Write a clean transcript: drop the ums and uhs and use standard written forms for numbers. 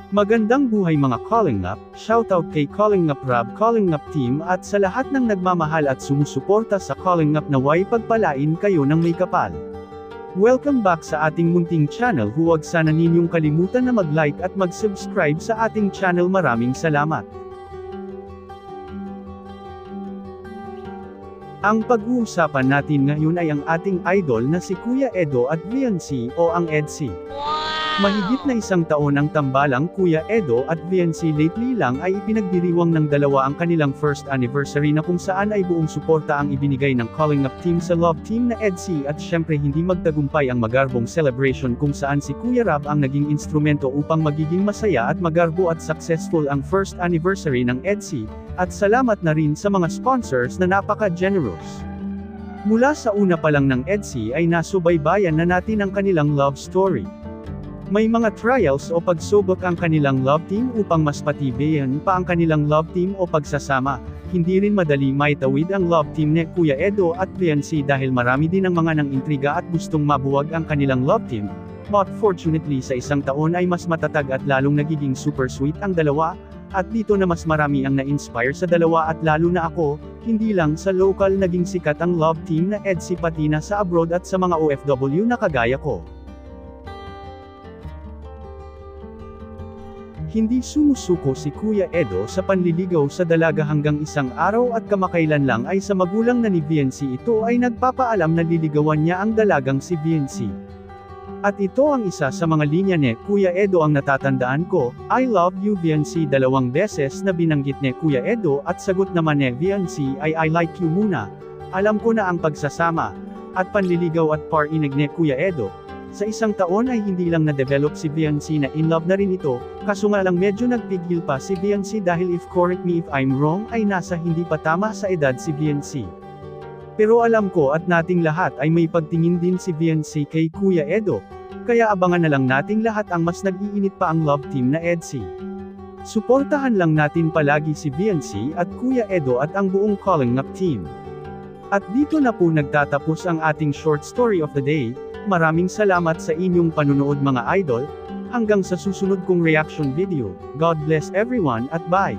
Magandang buhay mga Kalingap, shoutout kay Kalingap Rab Kalingap Team at sa lahat ng nagmamahal at sumusuporta sa Kalingap naway pagpalain kayo ng may kapal. Welcome back sa ating munting channel. Huwag sana ninyong kalimutan na mag-like at mag-subscribe sa ating channel. Maraming salamat. Ang pag-uusapan natin ngayon ay ang ating idol na si Kuya Edo at VNC o ang EDC. Mahigit na isang taon ang tambalang Kuya Edo at VNC lately lang ay ipinagdiriwang ng dalawa ang kanilang first anniversary na kung saan ay buong suporta ang ibinigay ng Kalingap Team sa love team na EDC at syempre hindi magtagumpay ang magarbong celebration kung saan si Kuya Rab ang naging instrumento upang magiging masaya at magarbo at successful ang first anniversary ng EDC, at salamat na rin sa mga sponsors na napaka-generous. Mula sa una pa lang ng EDC ay nasubaybayan na natin ang kanilang love story. May mga trials o pagsubok ang kanilang love team upang mas patibayan pa ang kanilang love team o pagsasama. Hindi rin madali maitawid ang love team ni Kuya Edo at VNC dahil marami din ang mga nang intriga at gustong mabuwag ang kanilang love team. But fortunately sa isang taon ay mas matatag at lalong nagiging super sweet ang dalawa, at dito na mas marami ang na-inspire sa dalawa at lalo na ako, hindi lang sa local naging sikat ang love team na EDC pati na sa abroad at sa mga OFW na kagaya ko. Hindi sumusuko si Kuya Edo sa panliligaw sa dalaga hanggang isang araw at kamakailan lang ay sa magulang na ni VNC ito ay nagpapaalam na liligawan niya ang dalagang si VNC. At ito ang isa sa mga linya ni Kuya Edo ang natatandaan ko, I love you VNC, dalawang beses na binanggit ni Kuya Edo at sagot naman ni VNC ay I like you muna. Alam ko na ang pagsasama at panliligaw at parinig ni Kuya Edo. Sa isang taon ay hindi lang na-develop si VNC na in love na rin ito, kaso nga lang medyo nagpigil pa si VNC dahil if correct me if I'm wrong ay nasa hindi pa tama sa edad si VNC. Pero alam ko at nating lahat ay may pagtingin din si VNC kay Kuya Edo, kaya abangan na lang nating lahat ang mas nag-iinit pa ang love team na EDC. Suportahan lang natin palagi si VNC at Kuya Edo at ang buong Kalingap Team. At dito na po nagtatapos ang ating short story of the day. Maraming salamat sa inyong panunood mga idol, hanggang sa susunod kong reaction video. God bless everyone at bye!